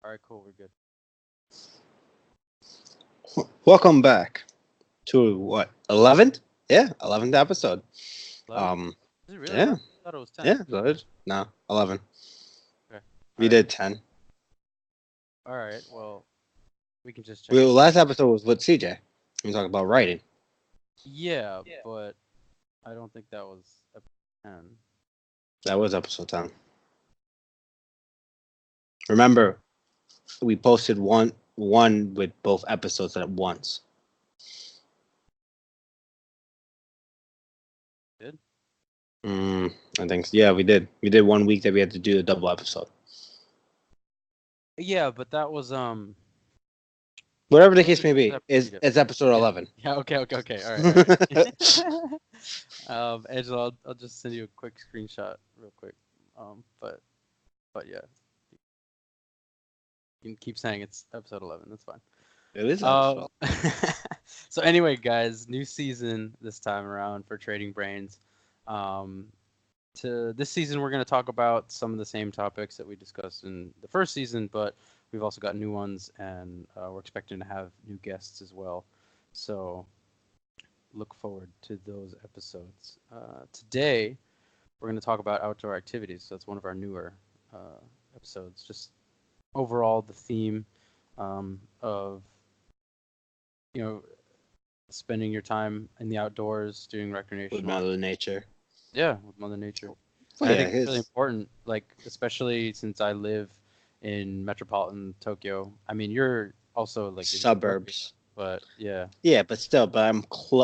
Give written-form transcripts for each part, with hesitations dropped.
All right, cool. We're good. Welcome back to what 11th? Yeah, 11th episode. 11? Um, Is it really yeah, 11? I thought it was 10. yeah, good. No, 11. Okay. All We right. did 10. All right. Well, we can just check We it. last episode was with CJ. We talked about writing. Yeah, but I don't think that was episode 10. That was episode 10. Remember, we posted one with both episodes at once. Did? I think yeah, we did. We did 1 week that we had to do a double episode. Yeah, but that was Whatever the that case may was be, pretty is good. it's episode Yeah. 11. Yeah. Okay. All right. Angela, I'll just send you a quick screenshot real quick. But yeah, you can keep saying it's episode 11. That's fine. It is episode. So anyway, guys, new season this time around for Trading Brains. Um, to this season, we're going to talk about some of the same topics that we discussed in the first season, but we've also got new ones, and we're expecting to have new guests as well. So look forward to those episodes. Today, we're going to talk about outdoor activities. So that's one of our newer episodes. Just overall, the theme of spending your time in the outdoors doing With recreational Mother Nature. yeah, with Mother Nature. Oh And I yeah, think it's really his important, like especially since I live in metropolitan Tokyo. I mean, you're also like in Tokyo, suburbs. but yeah. Yeah, but still, but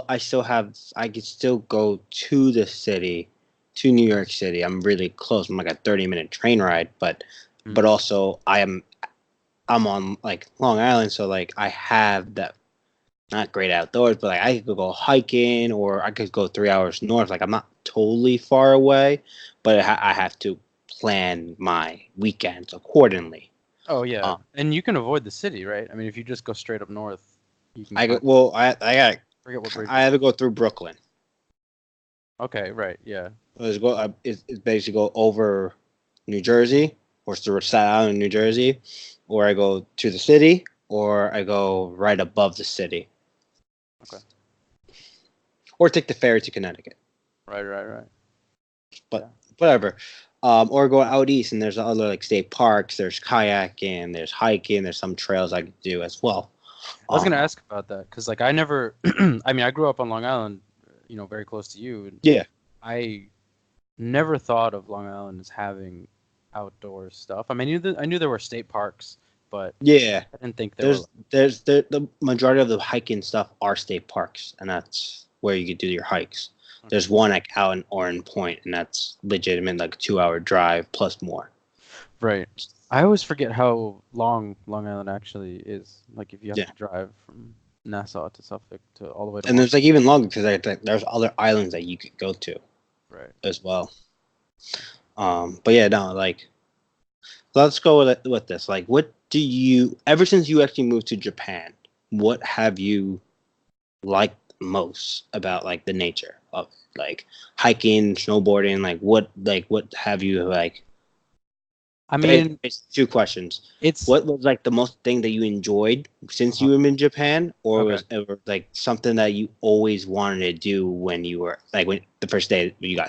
I still have. I could still go to the city, to New York City. I'm really close. I'm like a 30-minute train ride, but Mm. also I'm on like Long Island, so like I have that not great outdoors, but like I could go hiking or I could go 3 hours north. Like I'm not totally far away, but I have to plan my weekends accordingly. Oh yeah, Um, and you can avoid the city, right? I mean, if you just go straight up north, you can I go, kind well, forget what I bridges. have to go through Brooklyn. Okay, right, yeah. It's basically go over New Jersey or through Staten Island, New Jersey, or I go to the city, or I go right above the city, Okay, or take the ferry to Connecticut. right. But Yeah. whatever. Or go out east, and there's other like state parks. There's kayaking, there's hiking, there's some trails I could do as well. I was gonna Um, ask about that because like I never, I mean, I grew up on Long Island, very close to you, and yeah, I never thought of Long Island as having outdoor stuff. I mean, I knew there were state parks, but yeah. I didn't think there were. There's there's the majority of the hiking stuff are state parks, and that's where you could do your hikes. Okay. There's one like out in Oran Point, and that's legitimate like 2 hour drive plus more. Right. I always forget how long Long Island actually is. Like if you have Yeah, to drive from Nassau to Suffolk to all the way to and Long. there's like even longer because there's other islands that you could go to Right. as well. But yeah, no, like let's go with this. Like, what do you ever since you actually moved to Japan? What have you liked most about like the nature of like hiking, snowboarding? Like what have you like? I mean, It's two questions. it's What was like the most thing that you enjoyed since uh you were in Japan, or okay. was ever like something that you always wanted to do when you were like when the first day you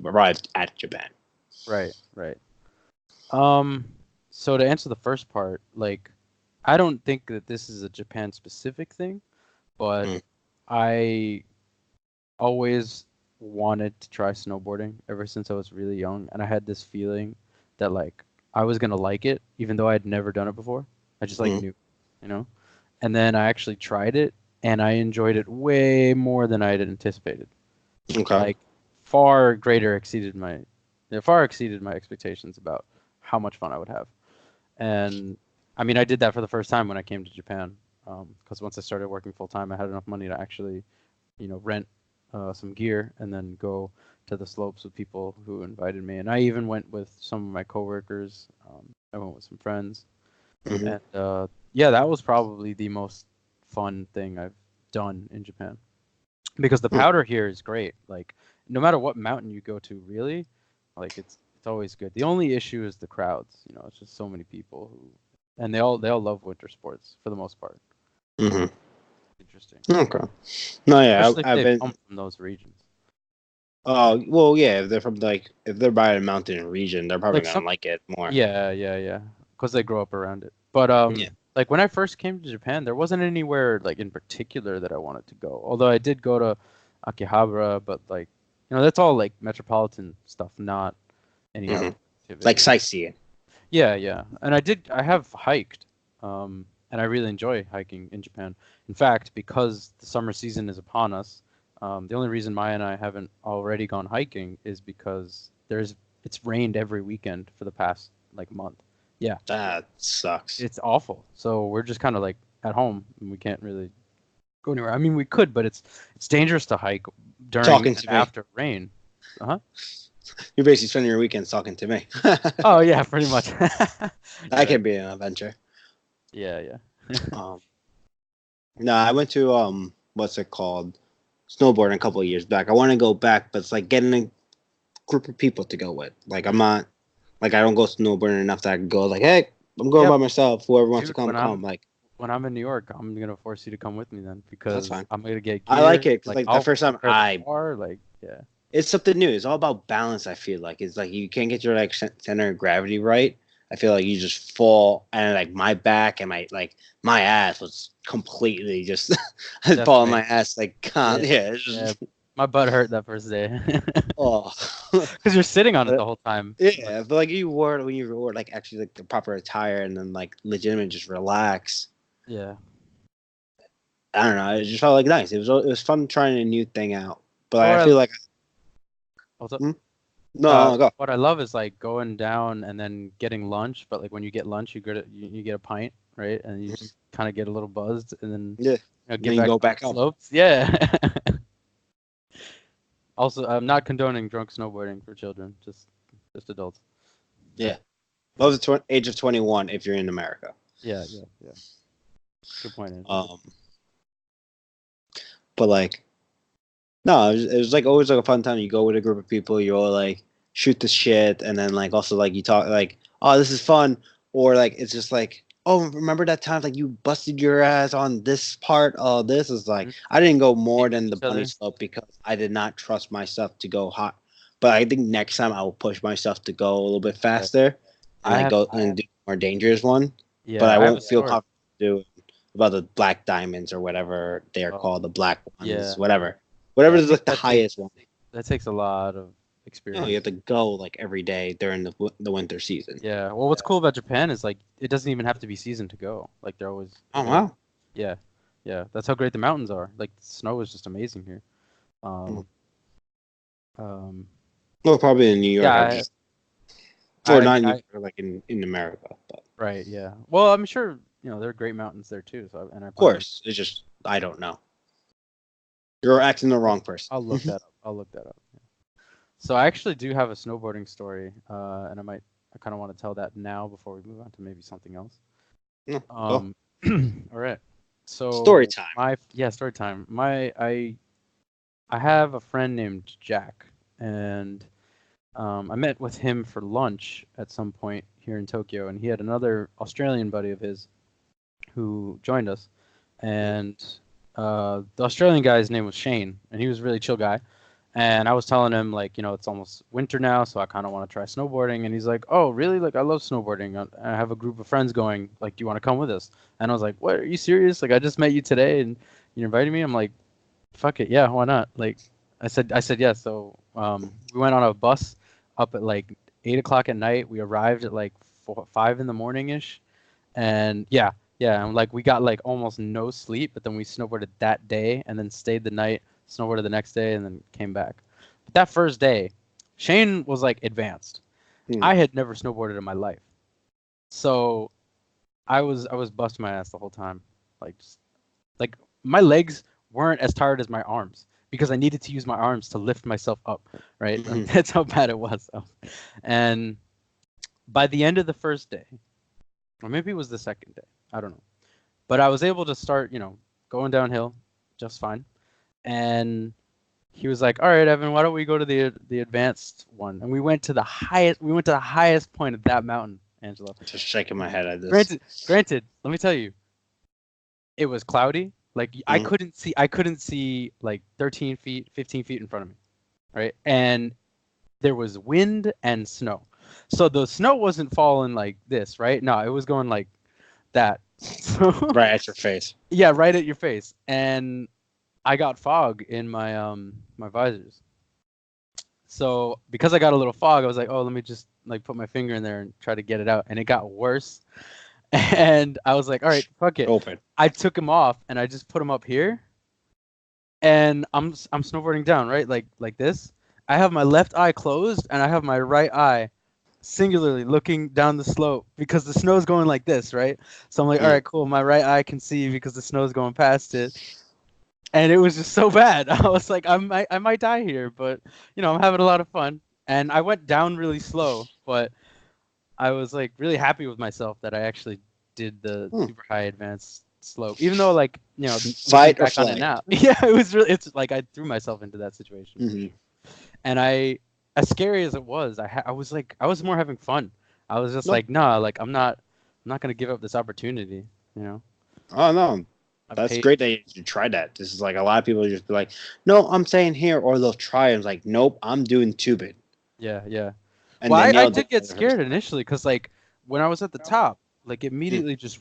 arrived at Japan? Right. Um, so to answer the first part, like I don't think that this is a Japan specific thing, but Mm, I always wanted to try snowboarding ever since I was really young, and I had this feeling that like I was gonna like it, even though I had never done it before. I just like mm, knew, you know. And then I actually tried it, and I enjoyed it way more than I had anticipated. okay. Like far greater exceeded my, it far exceeded my expectations about how much fun I would have. And I mean, I did that for the first time when I came to Japan, because once I started working full time, I had enough money to actually rent some gear and then go to the slopes with people who invited me. And I even went with some of my coworkers. I went with some friends, Hmm. and yeah, that was probably the most fun thing I've done in Japan because the powder here is great. Like no matter what mountain you go to, really, like it's always good. The only issue is the crowds. It's just so many people who and they all love winter sports for the most part. Hmm. Interesting, Okay. No, yeah, especially if I've they been. come from those regions. Well, yeah, if they're from like if they're by a mountain region, they're probably Like gonna some, like it more. yeah, because they grow up around it. But Yeah. like when I first came to Japan, there wasn't anywhere like in particular that I wanted to go. Although I did go to Akihabara, but like that's all like metropolitan stuff, not any Hmm. outdoor Like activity. sightseeing. Yeah, and I have hiked, and I really enjoy hiking in Japan. In fact, because the summer season is upon us, the only reason Maya and I haven't already gone hiking is because it's rained every weekend for the past like month. Yeah, That sucks. it's awful. So we're just kind of like at home and we can't really go anywhere. I mean, we could, but it's dangerous to hike during Talking and to me. after rain. Uh-huh. You're basically spending your weekends talking to me. Oh yeah, pretty much. That Yeah, can be an adventure. yeah. Um, no, I went to what's it called? Snowboarding a couple of years back. I want to go back, but it's like getting a group of people to go with. Like I'm not like I don't go snowboarding enough that I can go like, hey, I'm going Yep, by myself. Whoever wants to dude. come, come. Like When I'm in New York, I'm gonna force you to come with me then that's because fine. I'm gonna get I like gear. it because Like like the I'll first time prepare the car. Like yeah, it's something new. It's all about balance. I feel like it's like you can't get your like center of gravity right. I feel like you just fall, and like my back and my ass was completely just I'd fall on my decimated. ass like Yeah, yeah. It's yeah. just My butt hurt that first day oh. because you're sitting on it But the whole time. Like, yeah, but like you wore when you wore like actually like the proper attire and then like legitimate just relax. yeah. I don't know. It just felt like nice. It was fun trying a new thing out. But Or I feel like what's up? hmm? No, go. What I love is like going down and then getting lunch. But like when you get lunch, you get a pint, right? And you Mhm. just kind of get a little buzzed and then Yeah. get Then you back go down back the up. slopes. Yeah. Also, I'm not condoning drunk snowboarding for children, just adults. Yeah. Above the age of 21 if you're in America. Yeah. Good point, Andrew. Um, but like, no, it was like always like a fun time. You go with a group of people, you all like shoot the shit, and then like also like you talk like, oh, this is fun, or like it's just like, oh, remember that time like you busted your ass on this part? Oh, this is like Mhm. I didn't go more Teaching than the each bunny other. slope because I did not trust myself to go hot. But I think next time I will push myself to go a little bit Yeah. faster and I like have, go and do a more dangerous one. But yeah, I I have a won't feel story. confident to do about the black diamonds or whatever they are Oh, called, the black yeah, ones, whatever yeah. I is think like the highest one. that takes a lot of You know, you have experience. to go like every day during the winter season. Yeah. Well, what's cool about Japan is like it doesn't even have to be season to go. Like Oh there's always, wow. yeah, yeah. That's how great the mountains are. Like the snow is just amazing here. Mm. Um, um, Well, probably in New York, I yeah. just or I not mean, in New York, like in America. But right, yeah. Well, I'm sure there are great mountains there too. So and I of plan on. course, it's just I don't know. You're asking the wrong person. I'll look that up. I'll look that up. So I actually do have a snowboarding story, and I kind of want to tell that now before we move on to maybe something else. No, go. Um, all right. Story So time. story time. I have a friend named Jack, and I met with him for lunch at some point here in Tokyo, and he had another Australian buddy of his who joined us, and the Australian guy's name was Shane, and he was a really chill guy. And I was telling him like, it's almost winter now, so I kind of want to try snowboarding. And he's like, "Oh, really? Like, I love snowboarding. I have a group of friends going. Like, do you want to come with us?" And I was like, "What? Are you serious? Like, I just met you today, and you invited me." I'm like, "Fuck it, yeah, why not?" Like, I said yes. So we went on a bus up at like 8 o'clock at night. We arrived at like 5 in the morning ish, and yeah, and like we got like almost no sleep, but then we snowboarded that day and then stayed the night, snowboarded the next day, and then came back. But that first day, Shane was like advanced. Hmm. I had never snowboarded in my life, so I was busting my ass the whole time, like like my legs weren't as tired as my arms because I needed to use my arms to lift myself up, right? Like, Mhm. that's how bad it was. And by the end of the first day, or maybe it was the second day, I don't know. But I was able to start, going downhill just fine. And he was like, "All right, Evan, why don't we go to the advanced one?" And we went to the highest point of that mountain. Angelo. Just shaking my head at this. Granted, let me tell you, it was cloudy. Like I couldn't see like 13 feet, 15 feet in front of me, right? And there was wind and snow. So the snow wasn't falling like this, right? No, it was going like that. So Right at your face. yeah, right at your face. And I got fog in my my visors. So because I got a little fog, I was like, oh, let me just like put my finger in there and try to get it out. And it got worse. And I was like, all right, fuck it. Open. I took him off and I just put him up here. And I'm snowboarding down, right? Like this. I have my left eye closed and I have my right eye singularly looking down the slope because the snow's going like this, right? So I'm like, all right, cool. My right eye can see because the snow's going past it. And it was just so bad. I was like, I might die here, but you know, I'm having a lot of fun. And I went down really slow, but I was like really happy with myself that I actually did the super high advanced slope, even though like you know, fight or back on it flight. now. Yeah, it was really. It's like I threw myself into that situation, Mm-hmm. and as scary as it was, I was like, I was more having fun. I was just like, nah, like I'm not gonna give up this opportunity, you know. Oh no, that's great that you tried that. This is like a lot of people just be like, no, I'm staying here, or they'll try and like, nope, I'm doing tubing. Yeah, yeah. And well, I did get scared initially because like when I was at the top, like immediately just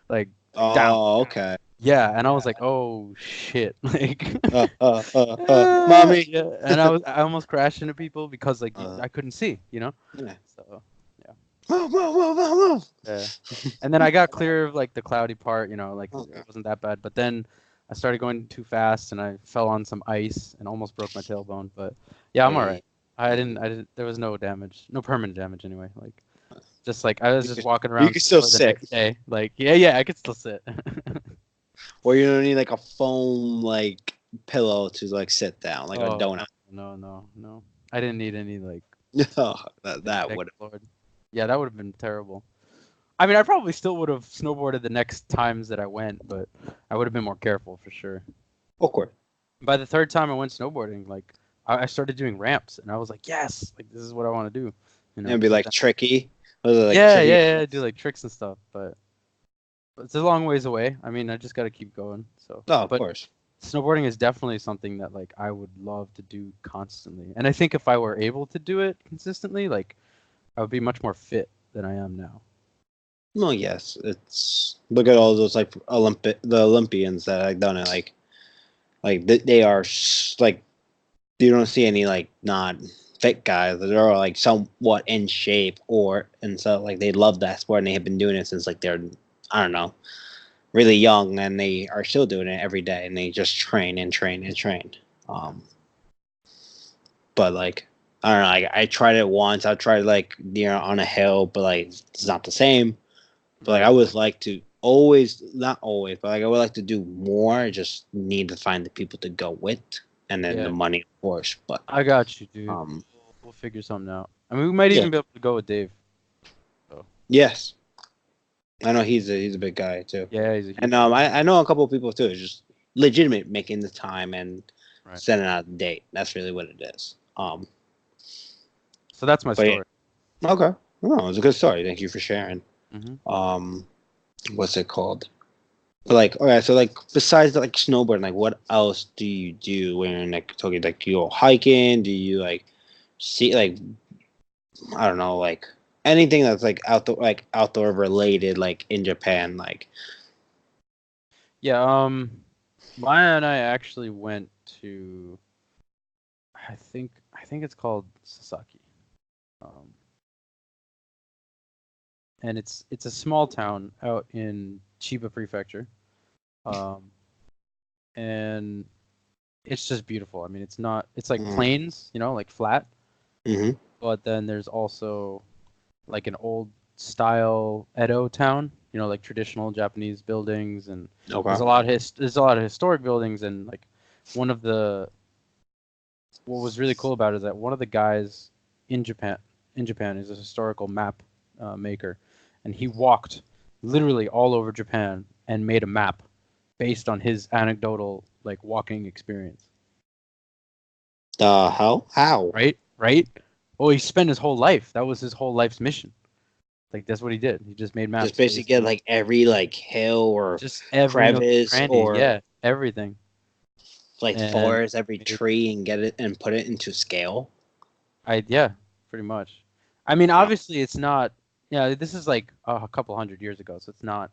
like down. Okay. Yeah, and I was like, oh shit, like, mommy. Yeah, and I almost crashed into people because like I couldn't see, you know. Yeah. So yeah. Whoa. Yeah. And then I got clear of like the cloudy part, you know, like it wasn't that bad. But then I started going too fast and I fell on some ice and almost broke my tailbone. But yeah, I'm alright. I didn't. There was no damage, no permanent damage anyway. Like, just like I was just walking around. You can still the sit. Next day. Like, yeah, I could still sit. Or you don't need like a foam like pillow to like sit down, like a donut. No. I didn't need any like. that would. Yeah, that would have been terrible. I mean, I probably still would have snowboarded the next times that I went, but I would have been more careful for sure. Awkward. By the third time I went snowboarding, like I started doing ramps, and I was like, yes, like this is what I want to do. You know, it'd be like tricky. Like yeah, do like tricks and stuff, but it's a long ways away. I mean, I just got to keep going. So, of course, snowboarding is definitely something that like I would love to do constantly, and I think if I were able to do it consistently, like I would be much more fit than I am now. No, yes, it's look at all those like the Olympians that have done it. Like they are like you don't see any like not fit guys that are like somewhat in shape and so like they love that sport and they have been doing it since like they're I don't know really young and they are still doing it every day and they just train. But like I don't know, like I tried it once. I tried like on a hill, but like it's not the same. But like I would like to not always, but like I would like to do more. I just need to find the people to go with, and then the money, of course. But I got you, dude. We'll figure something out. I mean, we might even be able to go with Dave. So. Yes, I know he's a big guy too. Yeah, and I know a couple of people too. It's just legitimate making the time and sending out the date. That's really what it is. So that's my story. Yeah. Okay, no, it was a good story. Thank you for sharing. Mm-hmm. What's it called? But like, okay, so like besides like snowboarding, like what else do you do when you're in like Tokyo? Like, do you go hiking? Do you like see like I don't know, like anything that's like outdoor related, like in Japan, like? Yeah, Maya and I actually went to I think it's called Sasaki. And it's a small town out in Chiba Prefecture. And it's just beautiful. I mean, it's like plains, you know, like flat. Mm-hmm. But then there's also like an old style Edo town, you know, like traditional Japanese buildings, and there's a lot of historic buildings, and like what was really cool about it is that one of the guys in Japan is a historical map maker, and he walked literally all over Japan and made a map based on his anecdotal like walking experience. How? Right? Oh, he spent his whole life. That was his whole life's mission. Like that's what he did. He just made maps. Just basically get like every like hill or just every nook and crevice cranny. or Yeah, everything. like And forest, every tree, and get it and put it into scale. yeah, pretty much. I mean, Wow. obviously, it's not. Yeah, this is like a couple hundred years ago, so it's not.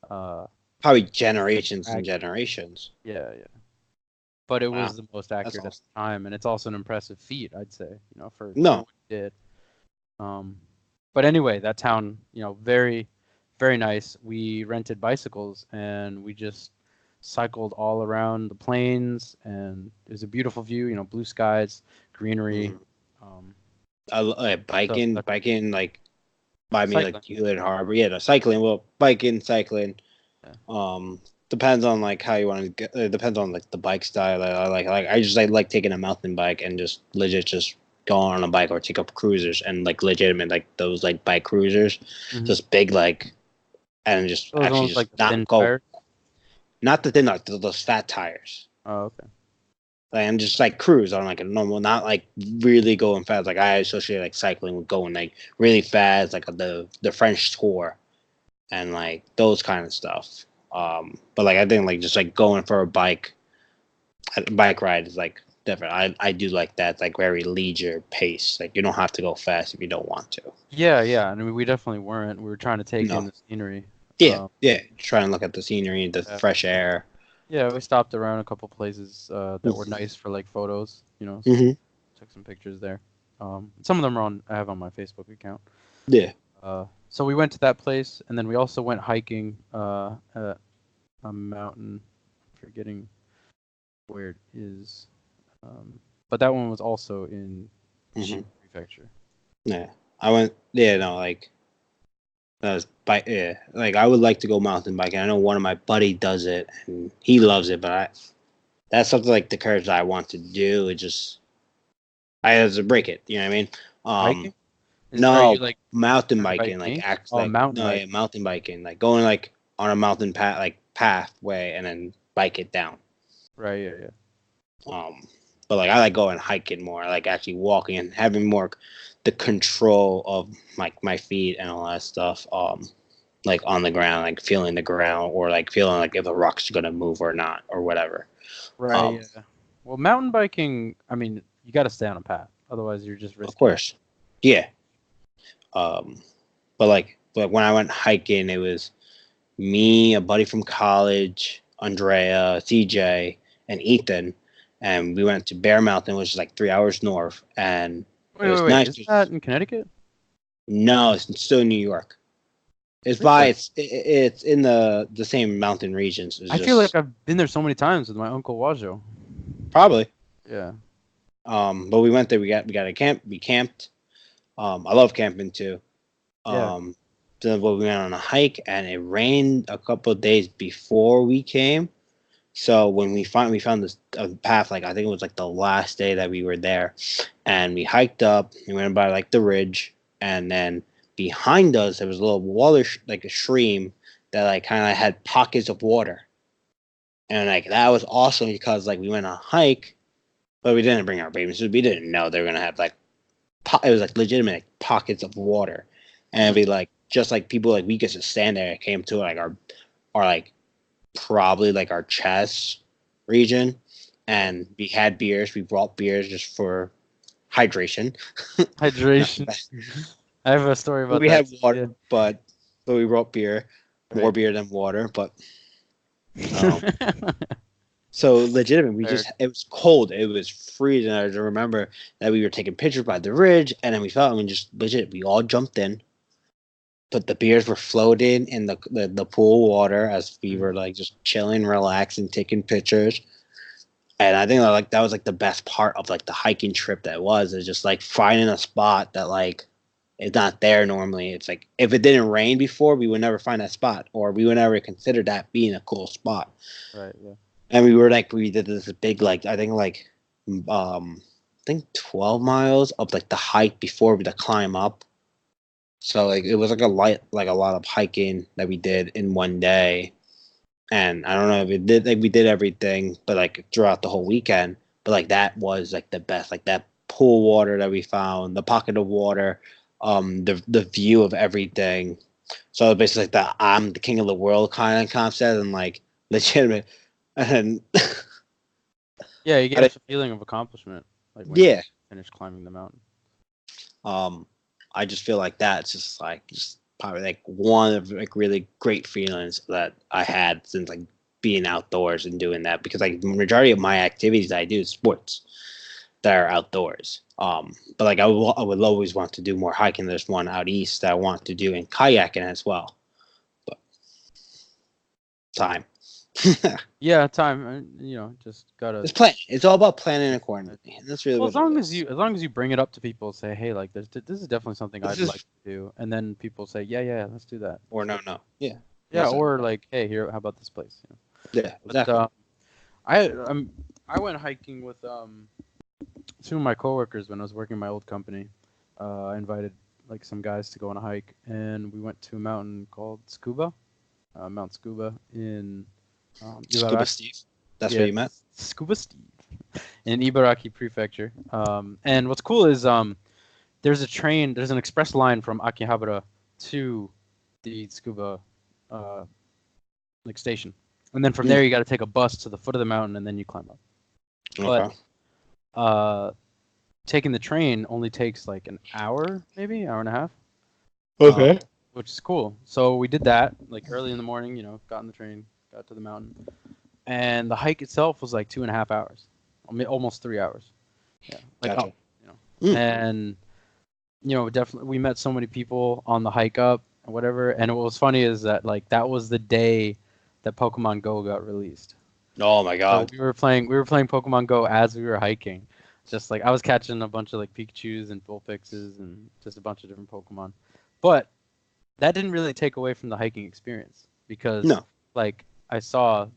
Uh, Probably generations and accurate. generations. Yeah, yeah. But it Wow, was the most that's accurate at awesome. the time, and it's also an impressive feat, I'd say. For No, what he did. But anyway, that town, very, very nice. We rented bicycles and we just cycled all around the plains, and it was a beautiful view. Blue skies, greenery. mhm. Um, so biking like by me like cycling. Hewlett Harbor. Yeah, the cycling. Well, cycling. Yeah. Depends on like how you want to get. It depends on like the bike style. I like taking a mountain bike and just legit just go on a bike or take up cruisers and like legitimate like those like bike cruisers, Mm-hmm. just big like and just Those actually ones just like the not thin go. tires. Not the thin, not those fat tires. Oh, okay. Like, and just like cruise on like a normal, not like really going fast. Like I associate like cycling with going like really fast, like the French Tour and like those kind of stuff. But like I think like just like going for a bike ride is like different. I do like that like very leisure pace. Like you don't have to go fast if you don't want to. Yeah, yeah. I mean, we definitely weren't. We were trying to take in No. the scenery. Yeah, Um, yeah. Try and look at the scenery, the yeah. fresh air. Yeah, we stopped around a couple places that were nice for like photos. So Mm-hmm. took some pictures there. Some of them I have on my Facebook account. Yeah. So we went to that place, and then we also went hiking at a mountain. Forgetting where it is, but that one was also in Mm-hmm. Shin Prefecture. Yeah. I went. Yeah. No. Like that was bike. Yeah. Like I would like to go mountain biking. I know one of my buddy does it and he loves it, but that's something like the courage that I want to do. It just I have to break it. You know what I mean? Hiking? Are you No, like mountain trying to bike biking, like me? act Oh, like mountain no, bike. yeah, mountain biking, like going like on a mountain path, like pathway, and then bike it down. Right. Yeah. Yeah. Um, but like I like going hiking more. I like actually walking and having more the control of like my feet and all that stuff. Like on the ground, like feeling the ground or like feeling like if a rock's gonna move or not or whatever. Right. Yeah. Well, mountain biking. I mean, you got to stay on a path. Otherwise, you're just Of risking it. course, yeah. Um, but when I went hiking, it was me, a buddy from college, Andrea, CJ, and Ethan, and we went to Bear Mountain, which is like 3 hours north, and it Wait. was Wait. nice. Is that in Connecticut? No, it's still in New York. Really? It's in the same mountain regions. It's I feel like just I've been there so many times with my uncle Wajo. probably. Yeah. But we went there. We got a camp. We camped. I love camping too. Yeah. Um, then we went on a hike, and it rained a couple of days before we came. So when we found this path, like I think it was like the last day that we were there, and we hiked up. We went by like the ridge, and then behind us there was a little water, like a stream that like kind of had pockets of water, and like that was awesome because like we went on a hike, but we didn't bring our babies. We didn't know they were gonna have like it was like legitimate like, pockets of water, and we like just like people like we could just stand there. It came to like our like probably like our chest region, and we had beers. We brought beers just for hydration. Hydration. I have a story about We that had too. water, Yeah. but we brought beer, more Right. beer than water. But um, so legitimate. Fair. It was cold. It was freezing. I remember that we were taking pictures by the ridge, and then we felt. I mean, just legit. We all jumped in. But the beers were floating in the pool water as we were like just chilling, relaxing, taking pictures. And I think that was like the best part of like the hiking trip that was is just like finding a spot that like is not there normally. It's like if it didn't rain before, we would never find that spot, or we would never consider that being a cool spot. Right. Yeah. And we did this big like I think 12 miles up like the hike before the climb up. So like it was like a lot of hiking that we did in one day. And I don't know if it did like we did everything, but like throughout the whole weekend. But like that was like the best, like that pool water that we found, the pocket of water. the view of everything. So basically, like the I'm the king of the world kind of concept, and like legitimate, and Yeah, you I get didn't- a feeling of accomplishment, like when you yeah, finish climbing the mountain. I just feel like that's just probably like one of like really great feelings that I had since like being outdoors and doing that because like the majority of my activities I do is sports that are outdoors. But like I would always want to do more hiking. There's one out east that I want to do and kayaking as well. But time. Yeah, time. Just gotta. It's planning. It's all about planning accordingly. And that's really Well, what it is. as long as you bring it up to people, say, hey, like this is definitely something This I'd is like to do, and then people say, yeah, let's do that. or no. Yeah. Yeah, That's it. or like, hey, here, how about this place? Yeah, But exactly. I went hiking with two of my coworkers when I was working in my old company. I invited like some guys to go on a hike, and we went to a mountain called Scuba, Mount Scuba in Scuba Ibaraki. Steve. That's Yeah, what you meant? Scuba Steve in Ibaraki Prefecture. And what's cool is there's an express line from Akihabara to the Scuba like station, and then from there you got to take a bus to the foot of the mountain, and then you climb up. Okay. But taking the train only takes like an hour, maybe hour and a half. Okay. Which is cool. So we did that like early in the morning. Got on the train, got to the mountain, and the hike itself was like 2.5 hours, almost 3 hours. Yeah, like Gotcha. up, and definitely we met so many people on the hike up and whatever. And what was funny is that like that was the day that Pokemon Go got released. Oh my So god. we were playing Pokemon Go as we were hiking. Just like I was catching a bunch of like Pikachus and Vulpixes and just a bunch of different Pokemon. But that didn't really take away from the hiking experience because No. like I saw,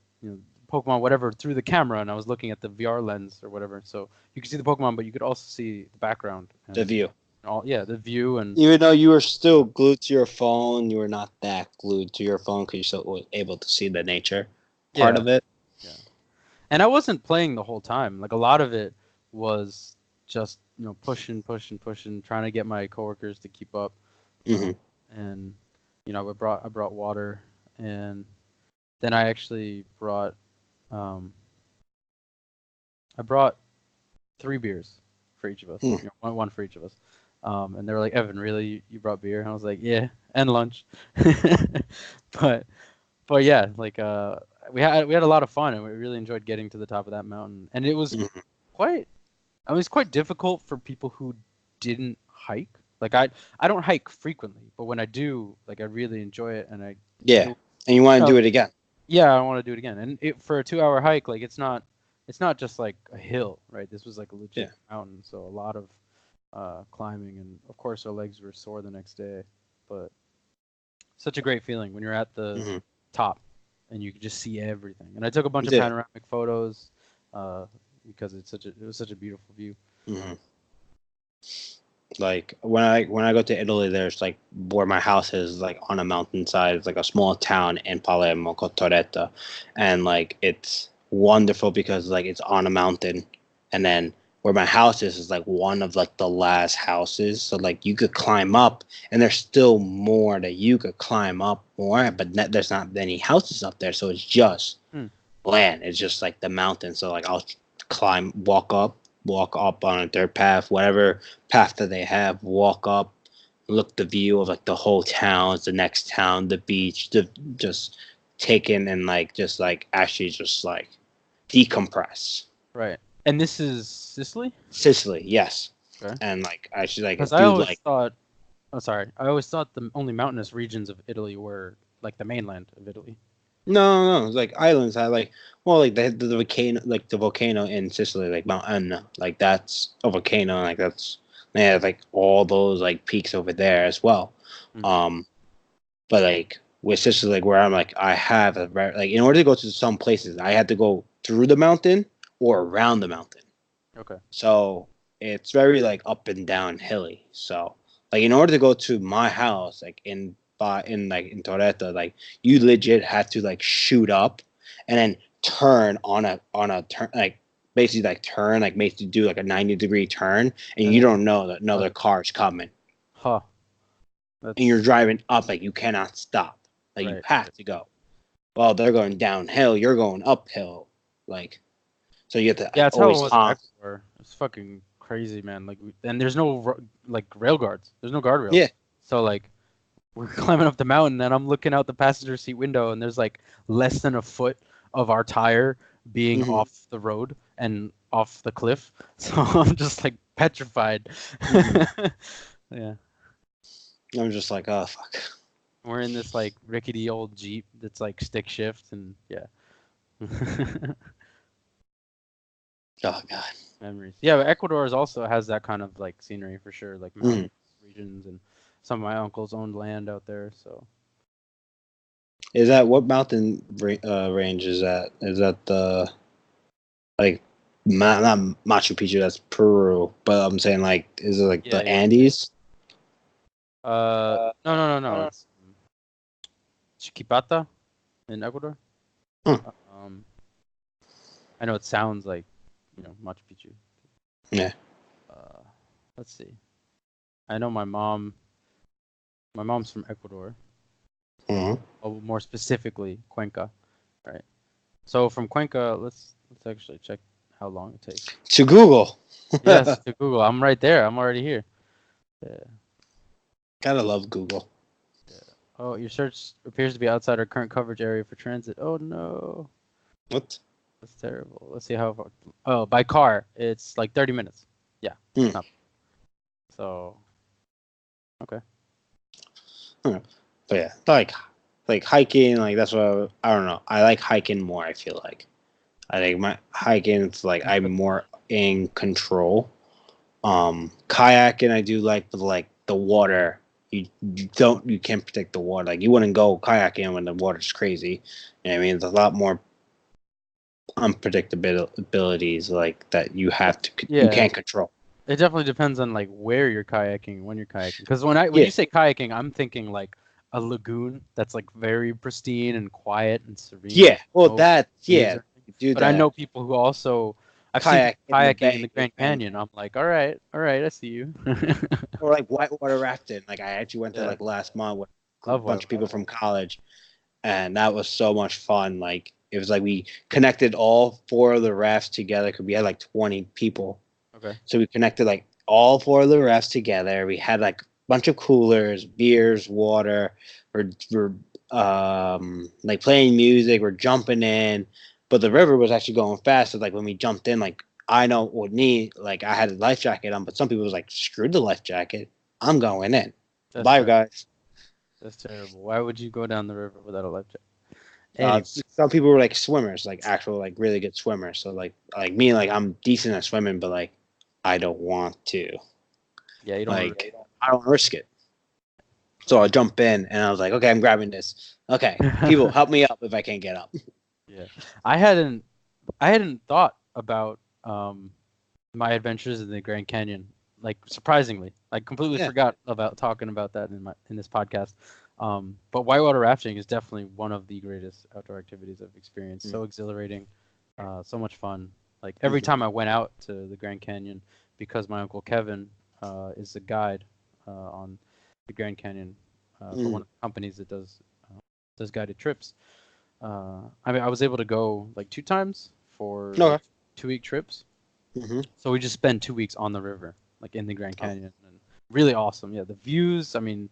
Pokemon whatever through the camera and I was looking at the VR lens or whatever. So you could see the Pokemon, but you could also see the background and The view. the view and Even though you were still glued to your phone, you were not that glued to your phone because you still were able to see the nature part yeah. of it. Yeah. And I wasn't playing the whole time. Like a lot of it was just, pushing, trying to get my coworkers to keep up. Hmm. And I brought water, and then I actually brought I brought 3 beers for each of us. Hmm. One for each of us. And they were like, "Evan, really? You brought beer?" And I was like, "Yeah, and lunch." but yeah, like we had a lot of fun, and we really enjoyed getting to the top of that mountain. And it was Hmm. it's quite difficult for people who didn't hike. Like I don't hike frequently, but when I do, like I really enjoy it, and Yeah. And you want to do it again. yeah, I want to do it again. And for a 2-hour hike, like it's not just like a hill, right? This was like a legit mountain, so a lot of climbing, and of course our legs were sore the next day. But such a great feeling when you're at the top and you can just see everything. And I took a bunch of panoramic photos because it was such a beautiful view. Hmm. Like when I go to Italy, there's like where my house is, like on a mountainside. It's like a small town in Palermo called Torretta, and like it's wonderful because like it's on a mountain, and then where my house is like one of like the last houses. So like you could climb up, and there's still more that you could climb up more, but there's not any houses up there, so it's just land. It's just like the mountain. So like I'll walk up on a dirt path, whatever path that they have, walk up, look the view of like the whole town, the next town, the beach, just take in and like just like actually just like decompress. Right. And this is Sicily? Sicily, yes. Okay. And like actually like Because do I always like thought, oh sorry, I always thought the only mountainous regions of Italy were like the mainland of Italy. no, it's like islands. I like well, like the volcano, like the volcano in Sicily, like Mount Etna, like that's a volcano. Like that's they have like all those like peaks over there as well. But like with Sicily, like where I'm like I have like in order to go to some places, I had to go through the mountain or around the mountain. Okay. So it's very like up and down hilly. So like in order to go to my house, like in Torretta, like you legit had to like shoot up and then turn on a turn like basically like turn like basically do like a 90-degree turn and you don't know that another car's coming. Huh. That's and you're driving up, like you cannot stop, like you right. have to go. Well, they're going downhill, you're going uphill, like so you have to Yeah, that's how it always was in Ecuador. It's fucking crazy, man. Like, and there's no like rail guards. There's no guardrails. Yeah. So like, we're climbing up the mountain, and I'm looking out the passenger seat window, and there's like less than a foot of our tire being Hmm. off the road and off the cliff. So I'm just like petrified. Hmm. Yeah, I'm just like, oh fuck. we're in this like rickety old Jeep that's like stick shift, and yeah. Oh god. Memories. Yeah, but Ecuador is also has that kind of like scenery for sure, like Hmm. mountains, regions, and some of my uncles owned land out there. So Is that what mountain range is that? Is that the like not Machu Picchu? That's Peru. But I'm saying like, is it like yeah, the yeah. Andes? No, no, no, no. It's Chiquipata in Ecuador. Huh. Um, I know it sounds like, Machu Picchu. Yeah. Uh, let's see. I know my mom. My mom's from Ecuador. Hmm. Oh, more specifically, Cuenca. Right. So from Cuenca, let's actually check how long it takes. To Google. Yes, to Google. I'm right there. I'm already here. Yeah. Gotta love Google. Oh, your search appears to be outside our current coverage area for transit. Oh no, What? that's terrible. Let's see how far. Oh, by car, it's like 30 minutes. Yeah. Hmm. Not, so, okay. But yeah, like hiking, like that's what I don't know. I like hiking more. I feel like I think my hiking, it's like I'm more in control. Kayaking, I do like, but like the water, you can't predict the water. Like you wouldn't go kayaking when the water's crazy. You know what I mean? There's a lot more unpredictabilities like that you have to you Yeah, can't control. it definitely depends on like where you're kayaking, when you're kayaking. Because when Yeah, you say kayaking, I'm thinking like a lagoon that's like very pristine and quiet and serene, yeah. like Well, no that waves yeah, or anything. do But I know that. people who also I've seen Kayak people in the kayaking in the bay, Grand and Canyon. I'm like, all right, I see you. or like whitewater rafting. Like I actually went to Yeah, like last month with a love bunch of whitewater. people from college, and that was so much fun. Like it was like we connected all four of the rafts together because we had like 20 people. Okay. So we connected like all four of the rafts together. We had like a bunch of coolers, beers, water. We're like playing music. We're jumping in, but the river was actually going fast. So like when we jumped in, like I know with me, like I had a life jacket on, but some people was like, screw the life jacket. I'm going in. That's Bye, terrible. guys. That's terrible. Why would you go down the river without a life jacket? Anyway, Some people were like swimmers, like actual like really good swimmers. So like me, like I'm decent at swimming, but like I don't want to. yeah, you don't want Like I don't risk it. So I jump in and I was like, okay, I'm grabbing this. Okay, people, to. help me up if I can't get up. Yeah, I hadn't I hadn't thought about my adventures in the Grand Canyon. Like surprisingly, I completely Yeah. forgot about talking about that in this podcast. But whitewater rafting is definitely one of the greatest outdoor activities I've experienced. So exhilarating, so much fun. Like every Mhm. time I went out to the Grand Canyon, because my uncle Kevin is a guide on the Grand Canyon for one Mhm. of the companies that does guided trips. I mean, I was able to go like 2 times for like Okay. 2 week trips. Hmm. So we just spend 2 weeks on the river, like in the Grand Oh. Canyon, and really awesome. Yeah, the views. I mean,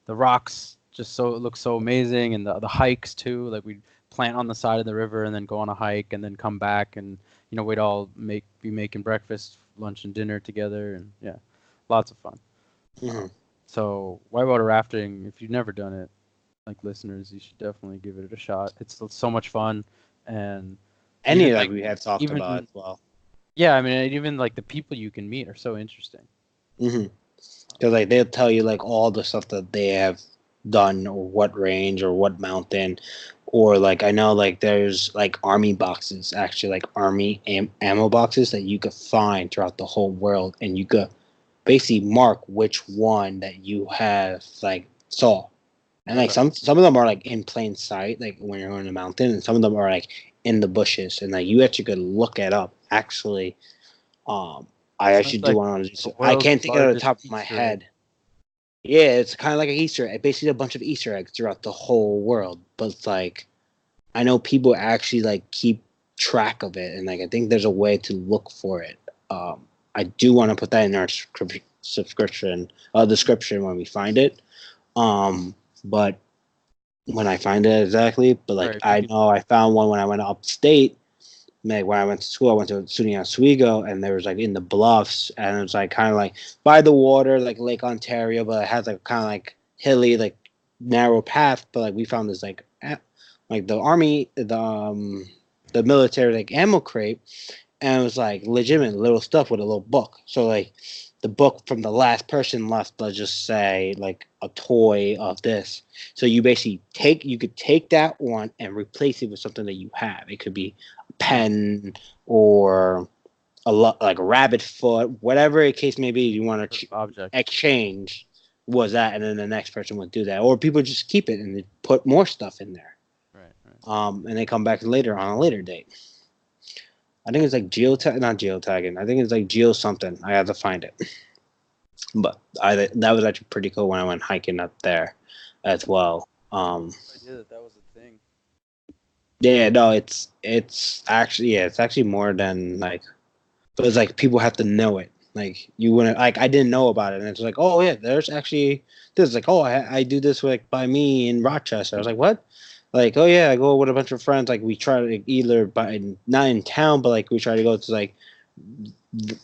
the rocks just so it looks so amazing, and the hikes too. Like we plant on the side of the river and then go on a hike and then come back and we'd all be making breakfast, lunch, and dinner together, and yeah, lots of fun. Hmm. So whitewater rafting, if you've never done it, like listeners, you should definitely give it a shot. It's so much fun, and even Any like like we have talked about even as well. yeah, I mean even like the people you can meet are so interesting. Hmm. Because like they'll tell you like all the stuff that they have done, or what range, or what mountain, or like I know like there's like army boxes, actually like army ammo boxes that you could find throughout the whole world, and you could basically mark which one that you have like saw. And like Okay. some of them are like in plain sight, like when you're on a mountain, and some of them are like in the bushes, and like you actually could look it up. Actually, um, I Sounds actually do like want to. the I world's can't think of it off the largest top of my Easter egg. head. Yeah, it's kind of like an Easter egg, basically a bunch of Easter eggs throughout the whole world. But it's like, I know people actually like keep track of it, and like I think there's a way to look for it. I do want to put that in our subscription description when we find it. But when I find it exactly, but like Right. I know I found one when I went upstate. Like when I went to school, I went to SUNY Oswego, and there was like in the bluffs, and it was like kind of like by the water, like Lake Ontario, but it has like kind of like hilly, like narrow path. But like we found this like the army, the military like ammo crate, and it was like legitimate little stuff with a little book. So like the book from the last person left, let's just say like a toy of this. So you basically you could take that one and replace it with something that you have. It could be a pen or like a rabbit foot, whatever the case may be. You want to Object. exchange was that, and then the next person would do that, or people just keep it and they put more stuff in there. Right. And they come back later on a later date. I think it's like not geotagging. I think it's like geo something. I have to find it. But that was actually pretty cool when I went hiking up there as well. Idea that was a thing. Yeah, no, it's actually more than like, but it's like people have to know it. Like you wouldn't like I didn't know about it, and it's like, oh yeah, there's actually this. Like, oh, I do this like by me in Rochester. I was like, what? Like, oh yeah, I go with a bunch of friends. Like we try to like, either by not in town, but like we try to go to like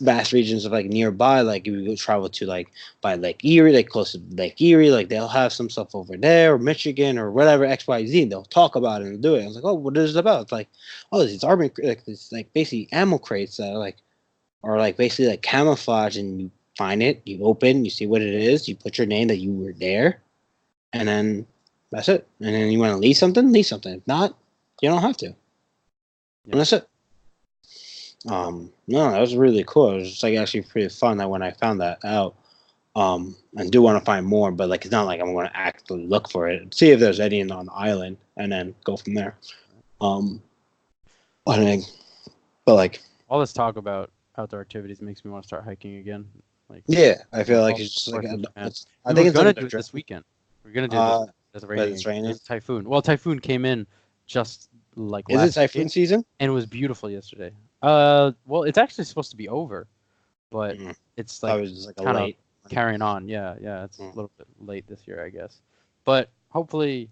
vast regions of like nearby. Like we go travel to like by Lake Erie, like close to Lake Erie. Like they'll have some stuff over there, or Michigan, or whatever X Y Z. They'll talk about it and do it. I was like, oh, what is it about? It's like, oh, these army like this like basically ammo crates that are like or like basically like camouflage, and you find it, you open, you see what it is, you put your name that you were there, and then that's it. And then you want to leave something, leave something. If not, you don't have to. And that's it. No, that was really cool. It was just like actually pretty fun that when I found that out. I do want to find more, but like it's not like I'm going to actively look for it. See if there's any on the island, and then go from there. I think, but like All this talk about outdoor activities makes me want to start hiking again. Like, yeah, I feel like all it's just the like parts in Japan. I We think were it's gonna like do it this weekend. We're gonna do it uh, this. It's but raining. it's raining. There's a typhoon. Well, typhoon came in just like Is it last typhoon night, season? and it was beautiful yesterday. Well, it's actually supposed to be over, but Mm, it's I like was just like a kind of late. carrying on. Yeah, it's Mm. a little bit late this year, I guess. But hopefully,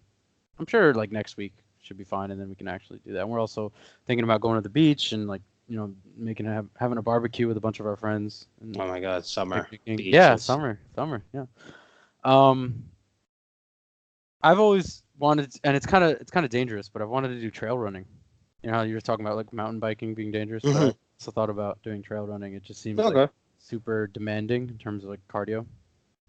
I'm sure like next week should be fine, and then we can actually do that. And we're also thinking about going to the beach and like having a barbecue with a bunch of our friends. And Oh my god, summer picnicking. Yeah, beaches. summer. Yeah. Um, I've always wanted, and it's kind of dangerous, but I've wanted to do trail running. You know how you were talking about like mountain biking being dangerous, but I Mm-hmm. also thought about doing trail running. It just seems like Okay. super demanding in terms of like cardio.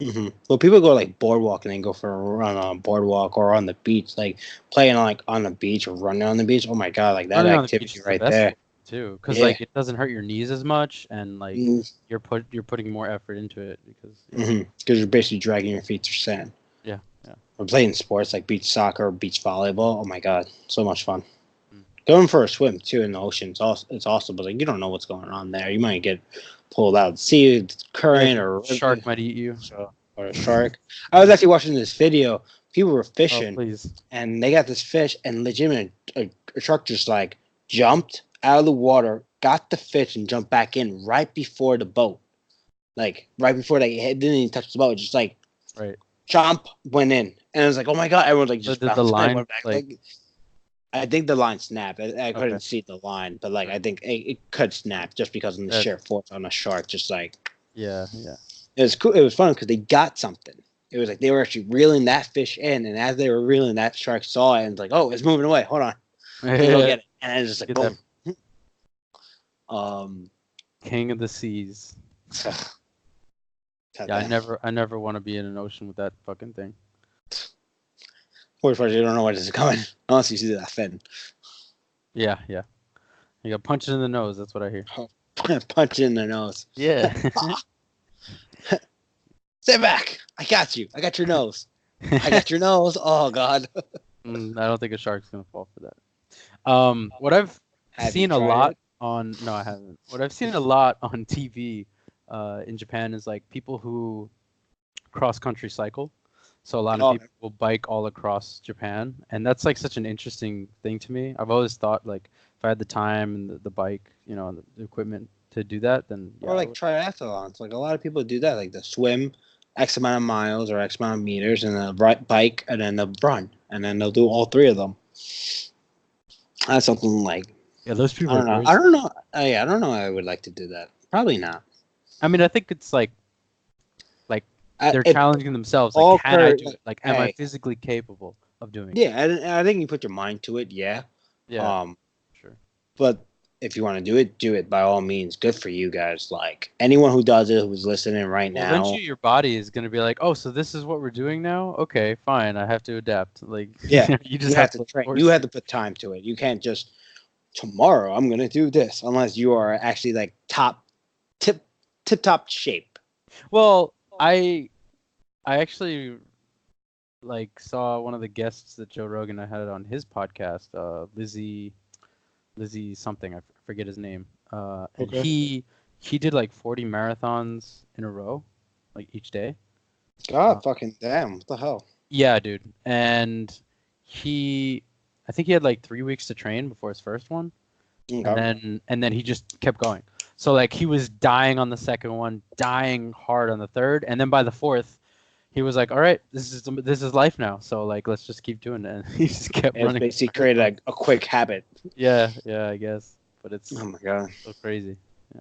Mm-hmm. Well, people go like boardwalk and then go for a run on boardwalk or on the beach, like playing like on the beach or running on the beach. Oh my god, like that Running on the beach activity is the right best there. way too, because Yeah. like it doesn't hurt your knees as much, and like Mm-hmm. you're putting more effort into it because Because you're basically dragging your feet through sand. yeah, yeah. Or playing sports like beach soccer, beach volleyball. Oh my god, so much fun. Mm. Going for a swim too in the ocean. It's awesome, but like you don't know what's going on there. You might get pulled out, see current or Shark might eat you. or a shark. I was actually watching this video. People were Oh fishing, please. and they got this fish, and legitimate a shark just like jumped out of the water, got the fish, and jumped back in right before the boat. Like right before they didn't even touch the boat, just like Right. jump went in, and it was like, oh my god! Everyone's like So just did the bounced back, line went back. like Like I think the line snapped. I okay? couldn't see the line, but like Right. I think it could snap just because of the That, sheer force on a shark. Just like yeah, yeah. it was cool. It was fun because they got something. It was like they were actually reeling that fish in, and as they were reeling, that shark saw it and was like, "Oh, it's moving away. Hold on, let me go get it." And then it's just like Get that boom. king of the seas. Yeah, I never want to be in an ocean with that fucking thing. Forty you don't know what is coming unless you see that fin. Yeah, yeah. You got punched in the nose. That's what I hear. Punch in the nose. Yeah. Sit back. I got you. I got your nose. I got your nose. Oh God. I don't think a shark's gonna fall for that. What I've Have seen you a tried lot it? on no, I haven't. What I've seen a lot on TV in Japan is like people who cross country cycle. So a lot Oh, of people will bike all across Japan, and that's like such an interesting thing to me. I've always thought like if I had the time and the bike, and the equipment to do that, then yeah. or I like would. triathlons. Like a lot of people do that. Like they swim X amount of miles or X amount of meters, and then bike, and then they'll run, and then they'll do all three of them. That's something like Yeah, those I people are don't know. crazy. I don't know. I don't know. I would like to do that. Probably not. I mean, I think it's like they're It challenging themselves. all Like, can I per do it? Like, am I hey, physically capable of doing it? yeah. I think you put your mind to it. Yeah. Yeah, Um. sure. But if you want to do it by all means. Good for you guys. Like anyone who does it, who's listening right Well, now. eventually your body is gonna be like, oh, so this is what we're doing now? Okay, fine. I have to adapt. Like, Yeah. you just You have to to train. force You have it. to put time to it. You can't just tomorrow I'm gonna do this unless you are actually like tip top shape. Well, I actually like saw one of the guests that Joe Rogan I had on his podcast, Lizzie something, I forget his name. And Okay. he did like 40 marathons in a row, like each day. God fucking damn. What the hell? Yeah, dude. And I think he had like 3 weeks to train before his first one, Okay. and then he just kept going. So like he was dying on the second one, dying hard on the third, and then by the fourth, he was like, "All right, this is life now. So like let's just keep doing it." And he just kept It's running. basically created a quick habit. Yeah, I guess, but it's Oh my god. so crazy. Yeah,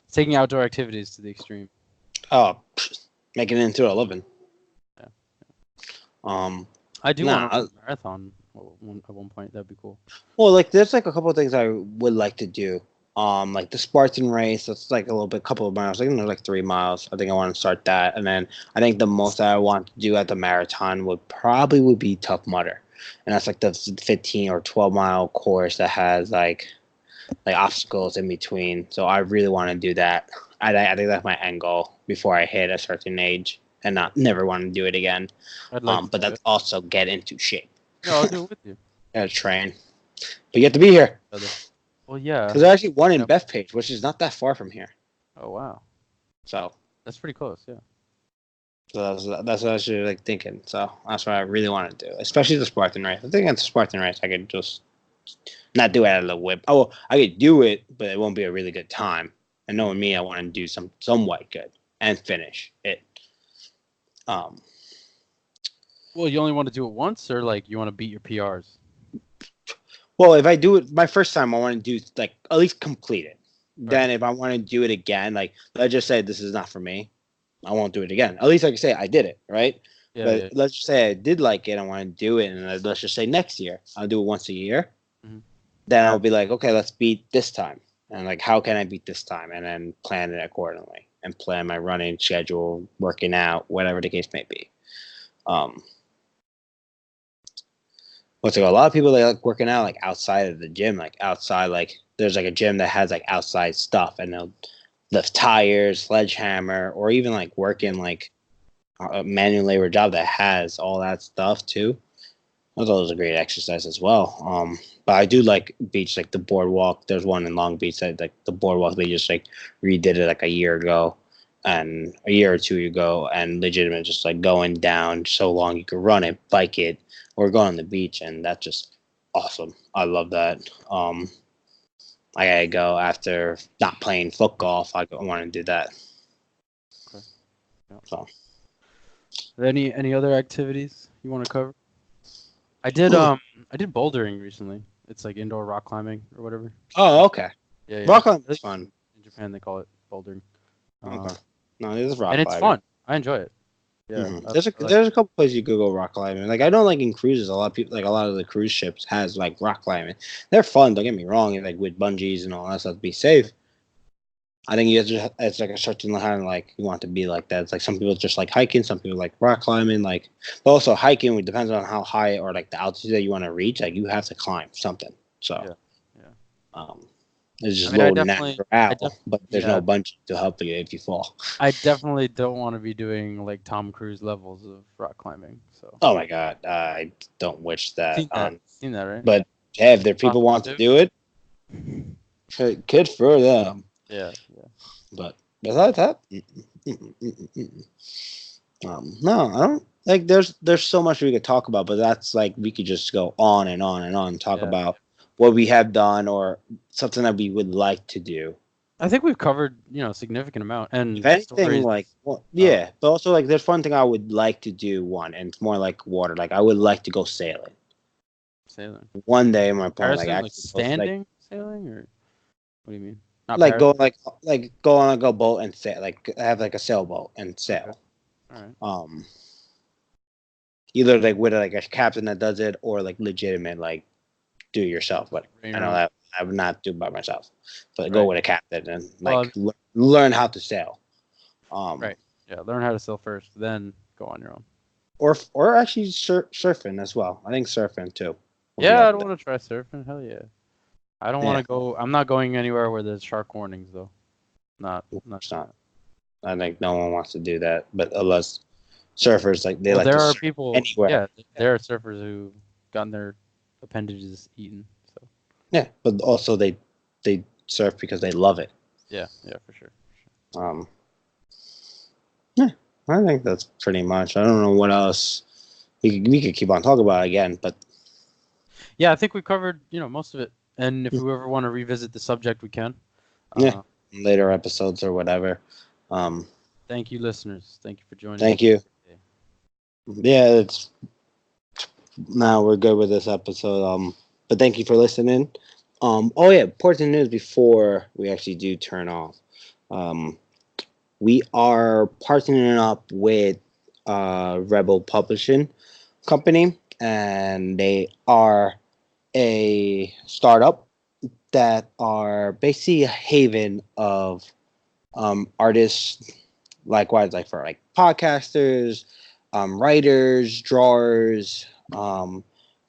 it's taking outdoor activities to the extreme. Oh, making it into a living. Yeah. I do Nah. want to run a marathon at one point. That'd be cool. Well, like there's like a couple of things I would like to do. Like the Spartan race, that's like a little bit, couple of miles. I think there's like 3 miles. I think I want to start that, and then I think the most that I want to do at the marathon would be Tough Mudder, and that's like the 15 or 12 mile course that has like obstacles in between. So I really want to do that. I think that's my end goal before I hit a certain age and not never want to do it again. I'd like to But do that's it. also get into shape. No, I'll do it with you. Gotta train, but you have to be here. Well, yeah. Because there's actually one in Yep. Bethpage, which is not that far from here. Oh wow, So that's pretty close. Yeah. that's what I was like thinking. So that's what I really want to do, especially the Spartan race. I think at the Spartan race, I could just not do it out of the whip. Oh, I could do it, but it won't be a really good time. And knowing me, I want to do somewhat good and finish it. Well, you only want to do it once, or like you want to beat your PRs? Well, if I do it my first time, I want to do like at least complete it. Then if I want to do it again, like let's just say this is not for me, I won't do it again. At least I can say I did it, right? Yeah. But Yeah. let's just say I did like it, I want to do it, and let's just say next year I'll do it once a year. Mhm. Then I'll be like, okay, let's beat this time, and like how can I beat this time, and then plan it accordingly and plan my running schedule, working out, whatever the case may be. What's it called? A lot of people they like working out like outside of the gym, like outside, like there's like a gym that has like outside stuff, and they'll lift tires, sledgehammer, or even like working like a manual labor job that has all that stuff too. That's always a great exercise as well. But I do like beach, like the boardwalk. There's one in Long Beach that like the boardwalk they just like redid it like a year ago, and a year or two ago, and legitimate just like going down so long you could run it, bike it, or go on the beach, and that's just awesome. I love that. I gotta go after not playing foot golf. I want to do that. Okay. Yeah. So Any other activities you want to cover? I did bouldering recently. It's like indoor rock climbing or whatever. oh, okay. Yeah. Rock climbing is fun. In Japan they call it bouldering. Okay. No, it is rock And it's climbing. fun. I enjoy it. Yeah. Mhm. There's a couple places you could go rock climbing. Like I know, like in cruises, a lot of people, like a lot of the cruise ships has like rock climbing. They're fun. Don't get me wrong. Like with bungees and all that stuff, to be safe. I think it's like a certain kind of like you want to be like that. It's like some people just like hiking, some people like rock climbing. Like, but also hiking, it depends on how high or like the altitude that you want to reach. Like you have to climb something. So Yeah. it's just I mean, I low definitely- natural, but there's yeah. no bungee to help you if you fall. I definitely don't want to be doing like Tom Cruise levels of rock climbing. So Oh my god, I don't wish that seen that, on. seen that, right? But yeah, if there people want to do it, good for them. Yeah. But besides that, No, I don't like. There's so much we could talk about, but that's like we could just go on and on and on, talk Yeah. about what we have done or something that we would like to do. I think we've covered, a significant amount If and anything, stories. like, well, Uh, yeah, but also like there's one thing I would like to do. One, and it's more like water. Like I would like to go sailing Sailing. one day in my plan. Like Parasailing, like actually go standing sailing, or what do you mean? Not like parasailing. go like go on like a boat and sail. Like have like a sailboat and Okay. sail. All right. Um, either like with like a captain that does it or like legitimate like do it yourself. But Rain I know around. that I would not do by myself. But go Right. with a captain and Well, like learn how to sail. right. Yeah. Learn how to sail first, then go on your own. Or actually surfing as well. I think surfing too would be Yeah, I up don't there. want to try surfing. Hell yeah. I don't want Yeah, to go. I'm not going anywhere where there's shark warnings though. Not it's doing not. that. I think no one wants to do that, but unless surfers like they Well, like to there are surf people. anywhere. Yeah, there are surfers who gotten their appendages eaten. So Yeah, but also they surf because they love it. yeah, for sure. Um, yeah, I think that's pretty much. I don't know what else we could keep on talking about again, but Yeah, I think we covered most of it. And if we ever want to revisit the subject, we can. yeah, Uh, later episodes or whatever. Um, Thank you, listeners. Thank you for joining us. thank you. Yeah, it's now we're good with this episode. But thank you for listening. Oh yeah, important news before we actually do turn off. Um, we are partnering up with Rebel Publishing Company, and they are a startup that are basically a haven of artists, likewise, like for like podcasters, writers, drawers,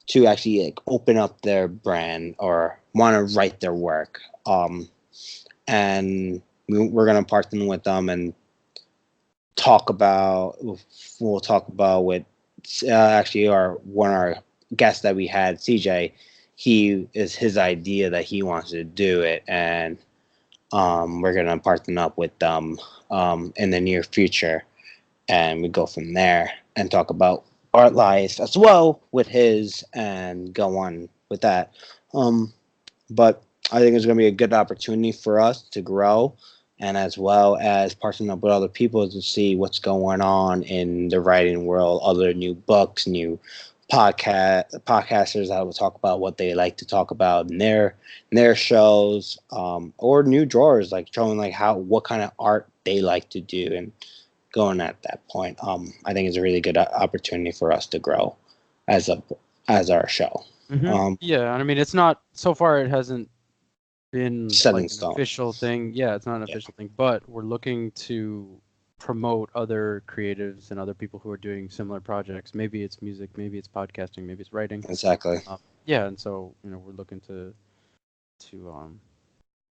to actually like open up their brand or want to write their work. And we're gonna partner with them and talk about. We'll talk about with actually our one of our guests that we had, CJ. He is his idea that he wants to do it, and we're gonna partner up with them in the near future, and we go from there and talk about art life as well with his, and go on with that. But I think it's gonna be a good opportunity for us to grow, and as well as partnering up with other people to see what's going on in the writing world, other new books, new podcasters that will talk about what they like to talk about in their shows, or new drawers like showing like how what kind of art they like to do and going at that point. I think it's a really good opportunity for us to grow as a as our show. Yeah, and I mean, it's not so far. It hasn't been Set in like an stone. official thing. Yeah, it's not an Yeah, official thing, but we're looking to promote other creatives and other people who are doing similar projects. Maybe it's music, maybe it's podcasting, maybe it's writing. exactly. Yeah, and so we're looking to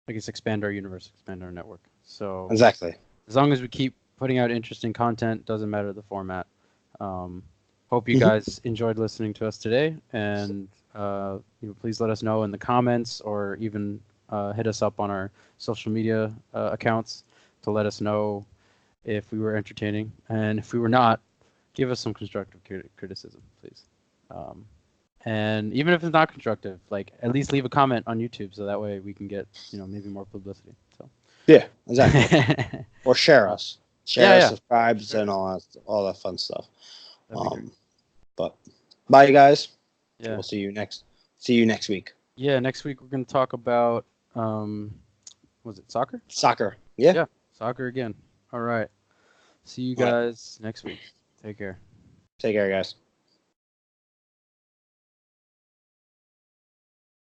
I guess expand our universe, expand our network. So Exactly. as long as we keep putting out interesting content, doesn't matter the format. Um, Hope you Mhm. guys enjoyed listening to us today, and please let us know in the comments or even hit us up on our social media accounts to let us know if we were entertaining, and if we were not, give us some constructive criticism, please. Um, and even if it's not constructive, like at least leave a comment on YouTube so that way we can get maybe more publicity. So Yeah, exactly. Or share uh, us, share yeah, us, yeah, subscribes, sure, and all that fun stuff. that'd be great. But bye, you guys. Yeah. We'll see you next week. Yeah, next week we're going to talk about was it soccer? Soccer. Yeah. Yeah, soccer again. All right. See you All right. guys next week. Take care. Take care, guys.